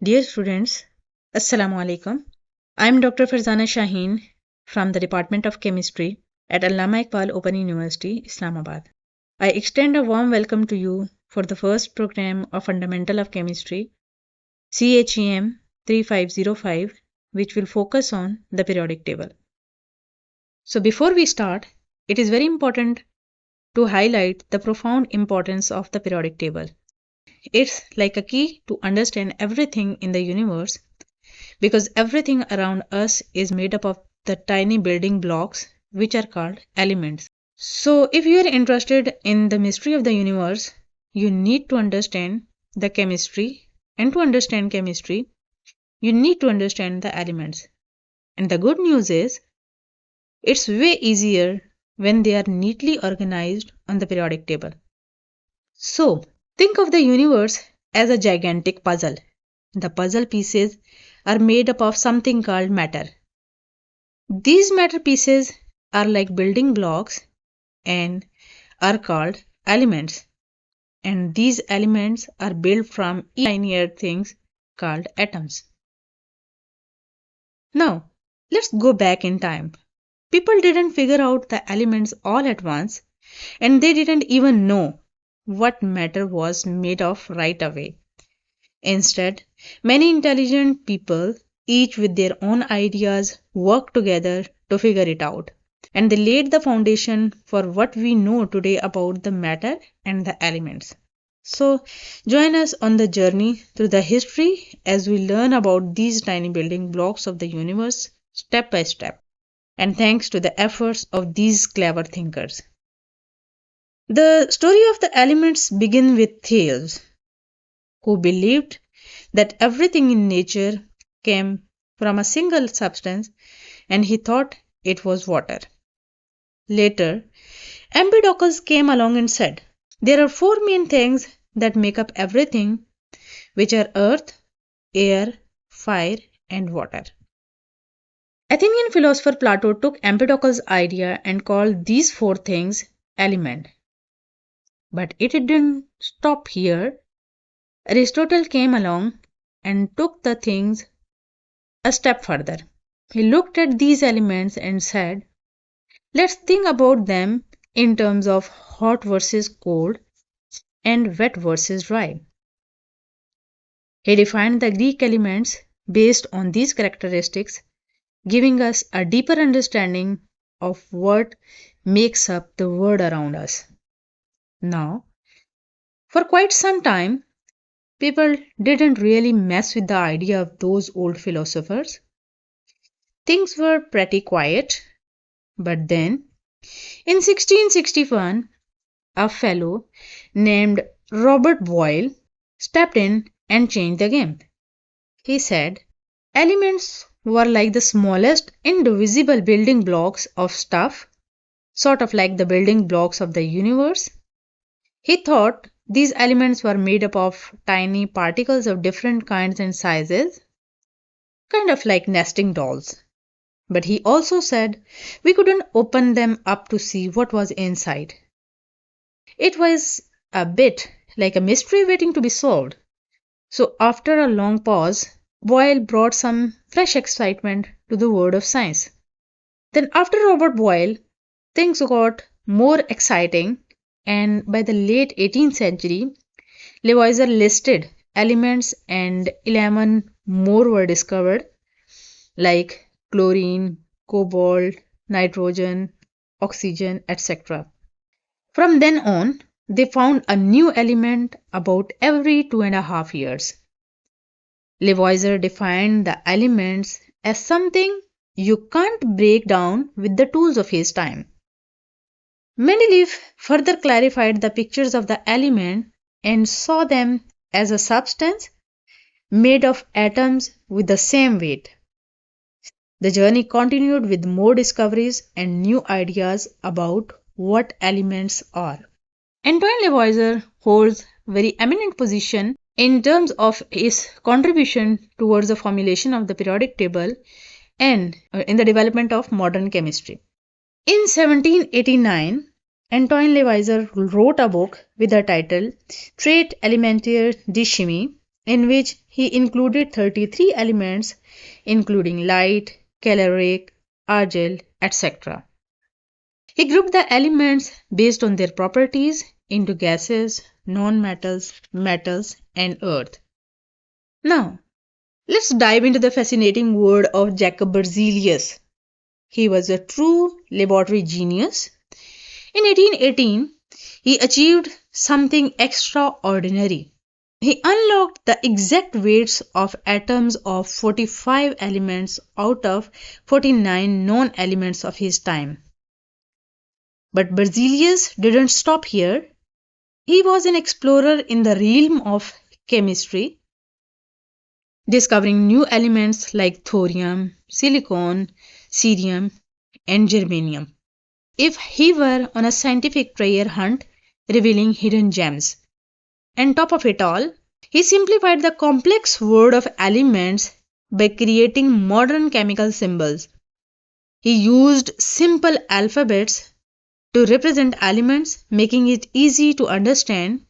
Dear students, Assalamu alaikum. I am Dr. Farzana Shaheen from the Department of Chemistry at Allama Iqbal Open University, Islamabad. I extend a warm welcome to you for the first program of Fundamental of Chemistry, CHEM-3505, which will focus on the periodic table. So before we start, it is very important to highlight the profound importance of the periodic table. It's like a key to understand everything in the universe because everything around us is made up of the tiny building blocks which are called elements. So, if you are interested in the mystery of the universe, you need to understand the chemistry, and to understand chemistry, you need to understand the elements. And the good news is, it's way easier when they are neatly organized on the periodic table. So, think of the universe as a gigantic puzzle. The puzzle pieces are made up of something called matter. These matter pieces are like building blocks and are called elements. And these elements are built from tinier things called atoms. Now, let's go back in time. People didn't figure out the elements all at once, and they didn't even know what matter was made of right away. Instead, many intelligent people, each with their own ideas, worked together to figure it out. And they laid the foundation for what we know today about the matter and the elements. So, join us on the journey through the history as we learn about these tiny building blocks of the universe step by step. And thanks to the efforts of these clever thinkers. The story of the elements begins with Thales, who believed that everything in nature came from a single substance and he thought it was water. Later, Empedocles came along and said, there are four main things that make up everything, which are earth, air, fire, and water. Athenian philosopher Plato took Empedocles' idea and called these four things element. But it didn't stop here. Aristotle came along and took the things a step further. He looked at these elements and said, let's think about them in terms of hot versus cold and wet versus dry. He defined the Greek elements based on these characteristics, giving us a deeper understanding of what makes up the world around us. Now, for quite some time, people didn't really mess with the idea of those old philosophers. Things were pretty quiet, but then, in 1661, a fellow named Robert Boyle stepped in and changed the game. He said, elements were like the smallest indivisible building blocks of stuff, sort of like the building blocks of the universe. He thought these elements were made up of tiny particles of different kinds and sizes, kind of like nesting dolls. But he also said we couldn't open them up to see what was inside. It was a bit like a mystery waiting to be solved. So after a long pause, Boyle brought some fresh excitement to the world of science. Then after Robert Boyle, things got more exciting, and by the late 18th century, Lavoisier listed elements and 11 more were discovered, like chlorine, cobalt, nitrogen, oxygen, etc. From then on, they found a new element about every 2.5 years. Lavoisier defined the elements as something you can't break down with the tools of his time. Mendeleev further clarified the pictures of the element and saw them as a substance made of atoms with the same weight. The journey continued with more discoveries and new ideas about what elements are. Antoine Lavoisier holds very eminent position in terms of his contribution towards the formulation of the periodic table and in the development of modern chemistry. In 1789, Antoine Lavoisier wrote a book with the title Traite élémentaire de chimie, in which he included 33 elements, including light, caloric, argil, etc. He grouped the elements based on their properties into gases, non-metals, metals, and earth. Now, let's dive into the fascinating world of Jacob Berzelius. He was a true laboratory genius. In 1818, he achieved something extraordinary. He unlocked the exact weights of atoms of 45 elements out of 49 known elements of his time. But Berzelius didn't stop here. He was an explorer in the realm of chemistry, discovering new elements like thorium, silicon, cerium, and germanium. If he were on a scientific treasure hunt revealing hidden gems. On top of it all, he simplified the complex world of elements by creating modern chemical symbols. He used simple alphabets to represent elements, making it easy to understand.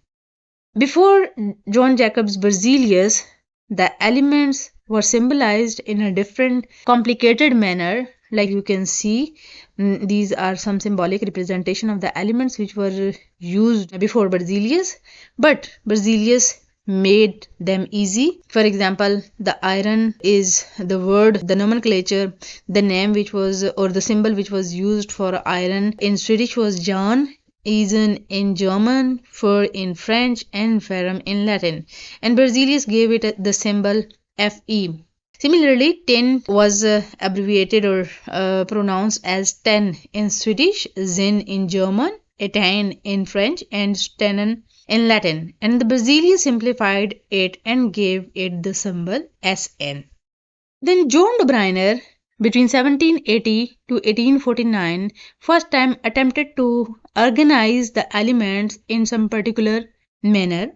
Before John Jacob Berzelius, the elements were symbolized in a different, complicated manner. Like you can see, these are some symbolic representation of the elements which were used before Berzelius, but Berzelius made them easy. For example, the iron is the word, the nomenclature, the name which was, or the symbol which was used for iron in Swedish was Jan, Eisen in German, Fer in French, and Ferrum in Latin. And Berzelius gave it the symbol Fe. Similarly, tin was abbreviated or pronounced as ten in Swedish, Zinn in German, Etain in French, and Stennen in Latin. And the Berzelius simplified it and gave it the symbol Sn. Then John de Bruiner, between 1780 to 1849, first time attempted to organize the elements in some particular manner.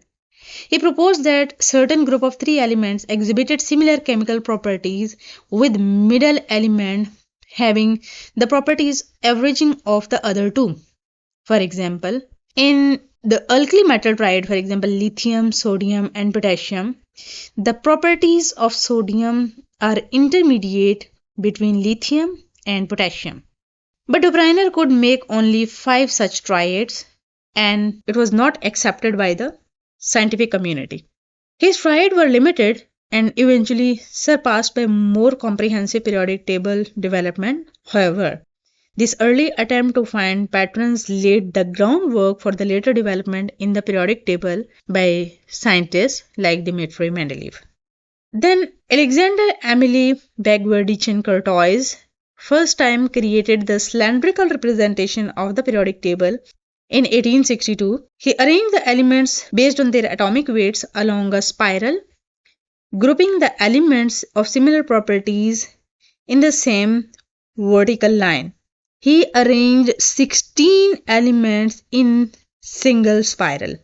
He proposed that certain group of 3 elements exhibited similar chemical properties, with middle element having the properties averaging of the other 2. For example, in the alkali metal triad, for example, lithium, sodium, and potassium, the properties of sodium are intermediate between lithium and potassium. But de Bruiner could make only 5 such triads, and it was not accepted by the scientific community. His triads were limited and eventually surpassed by more comprehensive periodic table development. However, this early attempt to find patterns laid the groundwork for the later development in the periodic table by scientists like Dmitry Mendeleev. Then Alexander Emile Bagwerdichin-Curtois first time created the cylindrical representation of the periodic table. In 1862, he arranged the elements based on their atomic weights along a spiral, grouping the elements of similar properties in the same vertical line. He arranged 16 elements in single spiral.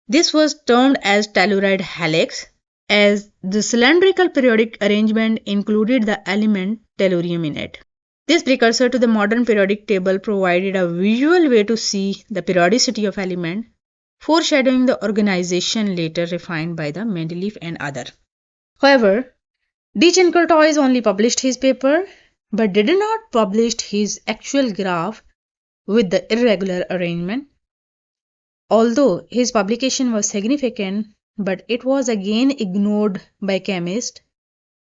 This was termed as telluride helix, as the cylindrical periodic arrangement included the element tellurium in it. This precursor to the modern periodic table provided a visual way to see the periodicity of element, foreshadowing the organization later refined by the Mendeleev and others. However, Dichin-Curtois only published his paper, but did not publish his actual graph with the irregular arrangement. Although his publication was significant, but it was again ignored by chemists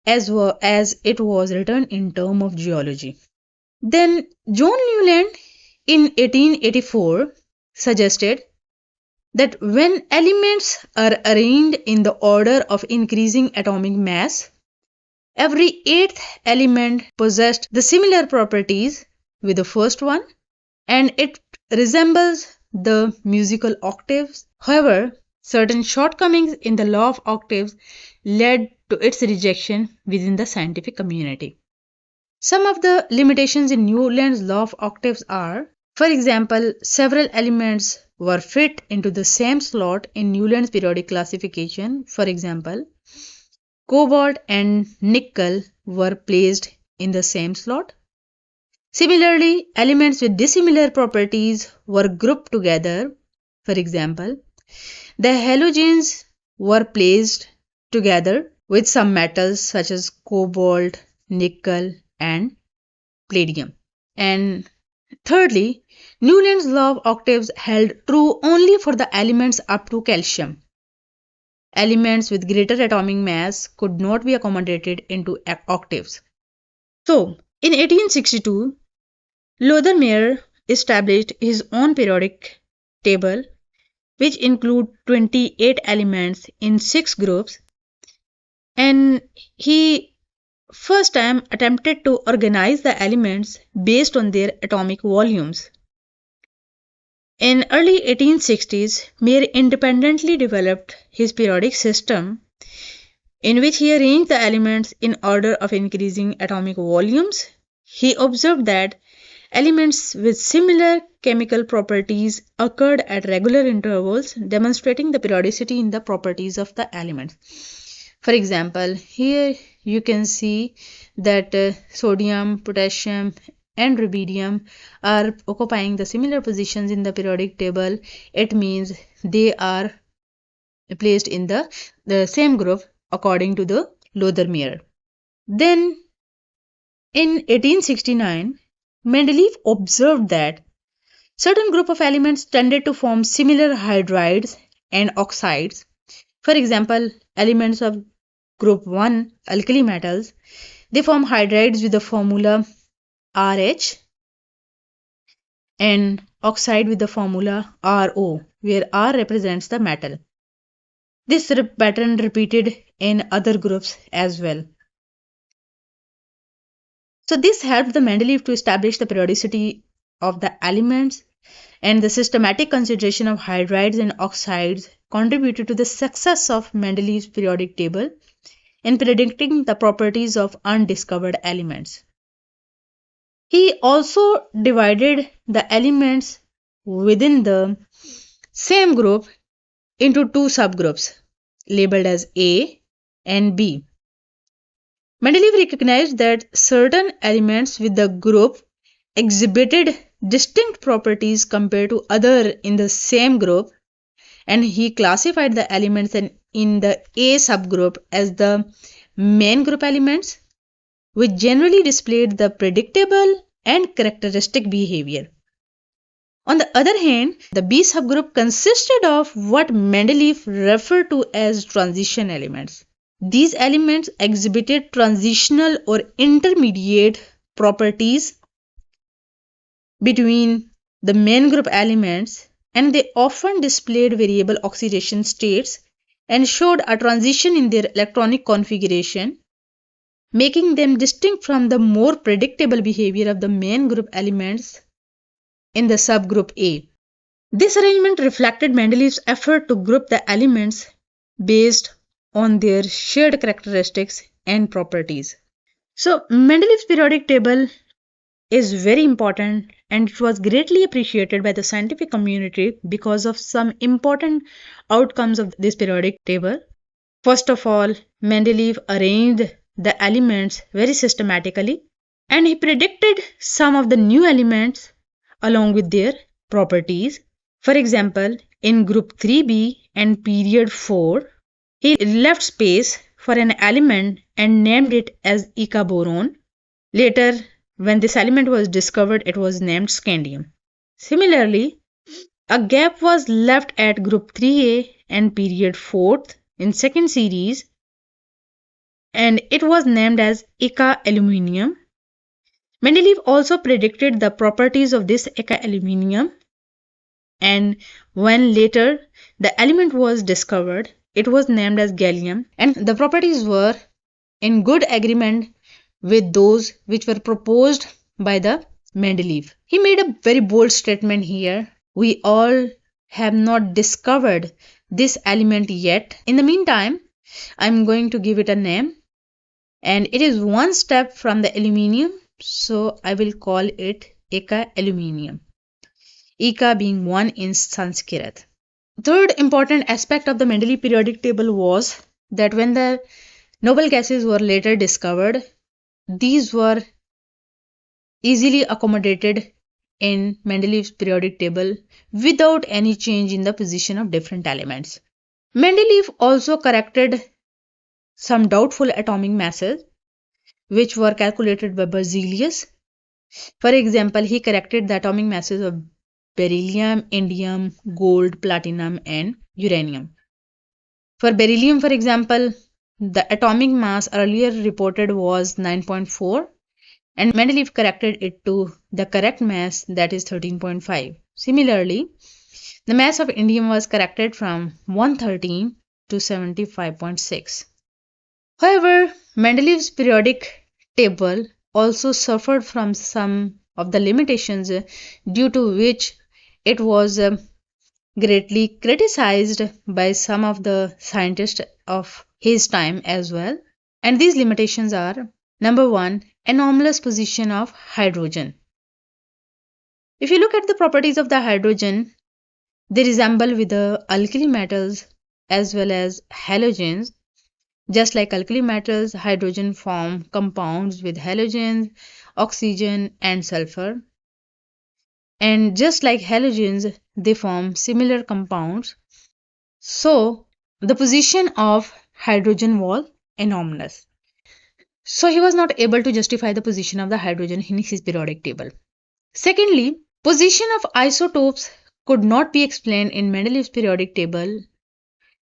as well as it was written in terms of geology. Then John Newland in 1884 suggested that when elements are arranged in the order of increasing atomic mass, every 8th element possessed the similar properties with the first one, and it resembles the musical octaves. However, certain shortcomings in the law of octaves led to its rejection within the scientific community. Some of the limitations in Newland's law of octaves are, for example, several elements were fit into the same slot in Newland's periodic classification. For example, cobalt and nickel were placed in the same slot. Similarly, elements with dissimilar properties were grouped together. For example, the halogens were placed together with some metals such as cobalt, nickel, and palladium. And thirdly, Newland's law of octaves held true only for the elements up to calcium. Elements with greater atomic mass could not be accommodated into octaves. So, in 1862, Lothar established his own periodic table, which include 28 elements in 6 groups, and he first time attempted to organize the elements based on their atomic volumes. In early 1860s, Mayer independently developed his periodic system, in which he arranged the elements in order of increasing atomic volumes. He observed that elements with similar chemical properties occurred at regular intervals, demonstrating the periodicity in the properties of the elements. For example, here you can see that sodium, potassium, and rubidium are occupying the similar positions in the periodic table. It means they are placed in the same group according to the Lothar-Meyer. Then in 1869, Mendeleev observed that certain group of elements tended to form similar hydrides and oxides. For example, elements of group 1 alkali metals, they form hydrides with the formula RH and oxide with the formula RO, where R represents the metal. This pattern repeated in other groups as well. So this helped the Mendeleev to establish the periodicity of the elements, and the systematic consideration of hydrides and oxides contributed to the success of Mendeleev's periodic table in predicting the properties of undiscovered elements. He also divided the elements within the same group into two subgroups labeled as A and B. Mendeleev recognized that certain elements with the group exhibited distinct properties compared to other in the same group, and he classified the elements in the A subgroup as the main group elements, which generally displayed the predictable and characteristic behavior. On the other hand, the B subgroup consisted of what Mendeleev referred to as transition elements. These elements exhibited transitional or intermediate properties between the main group elements, and they often displayed variable oxidation states and showed a transition in their electronic configuration, making them distinct from the more predictable behavior of the main group elements in the subgroup A. This arrangement reflected Mendeleev's effort to group the elements based on their shared characteristics and properties. So, Mendeleev's periodic table is very important, and it was greatly appreciated by the scientific community because of some important outcomes of this periodic table. First of all, Mendeleev arranged the elements very systematically, and he predicted some of the new elements along with their properties. For example, in group 3b and period 4, he left space for an element and named it as Ica boron. Later, when this element was discovered, it was named scandium. Similarly, a gap was left at group 3a and period 4th in second series, and it was named as Ica aluminium. Mendeleev also predicted the properties of this Ica aluminium, and when later the element was discovered, it was named as gallium, and the properties were in good agreement with those which were proposed by the Mendeleev. He made a very bold statement here. We all have not discovered this element yet. In the meantime, I'm going to give it a name, and it is one step from the aluminium, so I will call it Ica aluminium. Ica being one in Sanskrit. Third important aspect of the Mendeleev periodic table was that when the noble gases were later discovered, these were easily accommodated in Mendeleev's periodic table without any change in the position of different elements. Mendeleev also corrected some doubtful atomic masses which were calculated by Berzelius. For example, he corrected the atomic masses of beryllium, indium, gold, platinum, and uranium. For beryllium, for example, the atomic mass earlier reported was 9.4, and Mendeleev corrected it to the correct mass, that is 13.5. Similarly, the mass of indium was corrected from 113 to 75.6. However, Mendeleev's periodic table also suffered from some of the limitations due to which it was greatly criticized by some of the scientists of his time as well. And these limitations are: number one, anomalous position of hydrogen. If you look at the properties of the hydrogen, they resemble with the alkali metals as well as halogens. Just like alkali metals, hydrogen form compounds with halogens, oxygen, and sulfur. And just like halogens, they form similar compounds. So, the position of hydrogen was anomalous. So, he was not able to justify the position of the hydrogen in his periodic table. Secondly, position of isotopes could not be explained in Mendeleev's periodic table,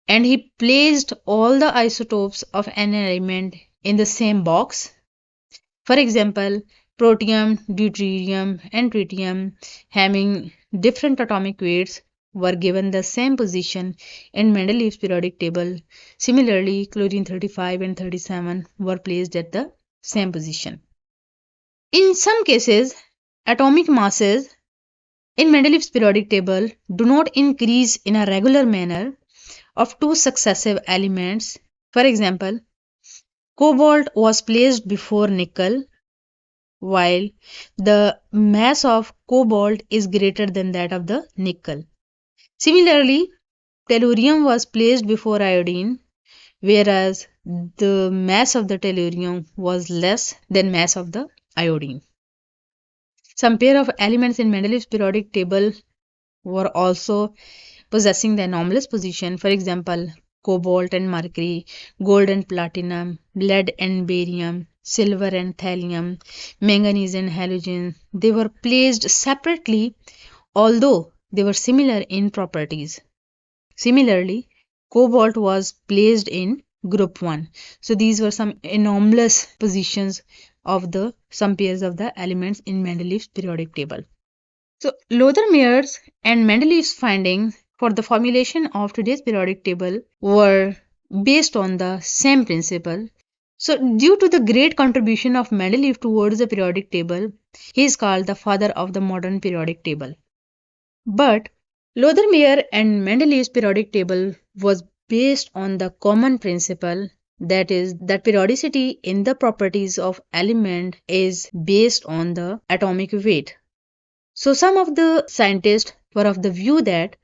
and he placed all the isotopes of an element in the same box. For example, protium, deuterium, and tritium, having different atomic weights, were given the same position in Mendeleev's periodic table. Similarly, chlorine 35 and 37 were placed at the same position. In some cases, atomic masses in Mendeleev's periodic table do not increase in a regular manner of two successive elements. For example, cobalt was placed before nickel, while the mass of cobalt is greater than that of the nickel. Similarly, tellurium was placed before iodine, whereas the mass of the tellurium was less than mass of the iodine. Some pair of elements in Mendeleev's periodic table were also possessing the anomalous position. For example, cobalt and mercury, gold and platinum, lead and barium, silver and thallium, manganese and halogen. They were placed separately, although they were similar in properties. Similarly, cobalt was placed in group 1. So these were some anomalous positions of the some pairs of the elements in Mendeleev's periodic table. So Lothar-Meyer's and Mendeleev's findings for the formulation of today's periodic table were based on the same principle. So due to the great contribution of Mendeleev towards the periodic table, he is called the father of the modern periodic table. But Lothar-Meyer and Mendeleev's periodic table was based on the common principle, that is, that periodicity in the properties of element is based on the atomic weight. So some of the scientists were of the view that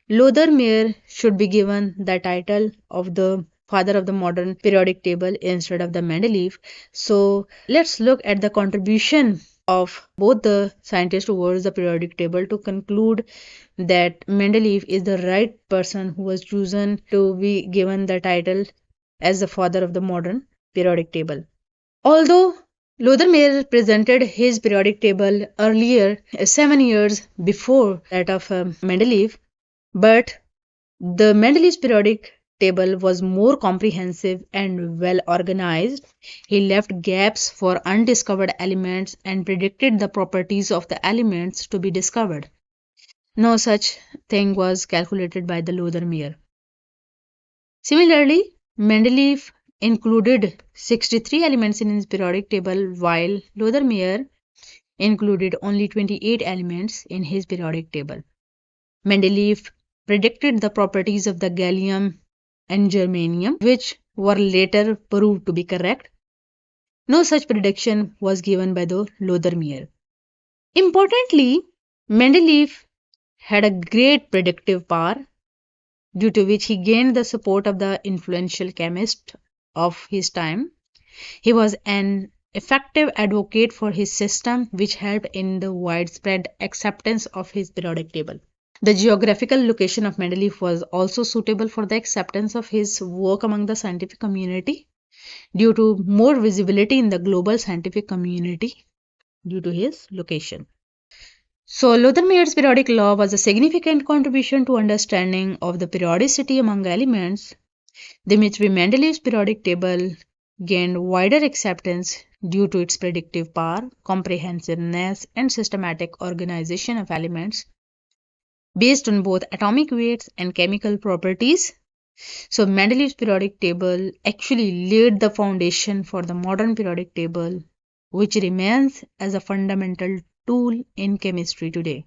Lothar-Meyer should be given the title of the father of the modern periodic table instead of the Mendeleev. So let's look at the contribution of both the scientists towards the periodic table to conclude that Mendeleev is the right person who was chosen to be given the title as the father of the modern periodic table. Although Lothar-Meyer presented his periodic table earlier, 7 years before that of Mendeleev, but the Mendeleev's periodic table was more comprehensive and well organized. He left gaps for undiscovered elements and predicted the properties of the elements to be discovered. No such thing was calculated by the Lothar-Meyer. Similarly, Mendeleev included 63 elements in his periodic table, while Lothar-Meyer included only 28 elements in his periodic table. Mendeleev predicted the properties of the gallium and germanium, which were later proved to be correct. No such prediction was given by the Lothar-Meyer. Importantly, Mendeleev had a great predictive power, due to which he gained the support of the influential chemists of his time. He was an effective advocate for his system, which helped in the widespread acceptance of his periodic table. The geographical location of Mendeleev was also suitable for the acceptance of his work among the scientific community due to more visibility in the global scientific community due to his location. So, Lothermeyer's periodic law was a significant contribution to understanding of the periodicity among elements. Dmitry Mendeleev's periodic table gained wider acceptance due to its predictive power, comprehensiveness, and systematic organization of elements based on both atomic weights and chemical properties. So, Mendeleev's periodic table actually laid the foundation for the modern periodic table, which remains as a fundamental tool in chemistry today.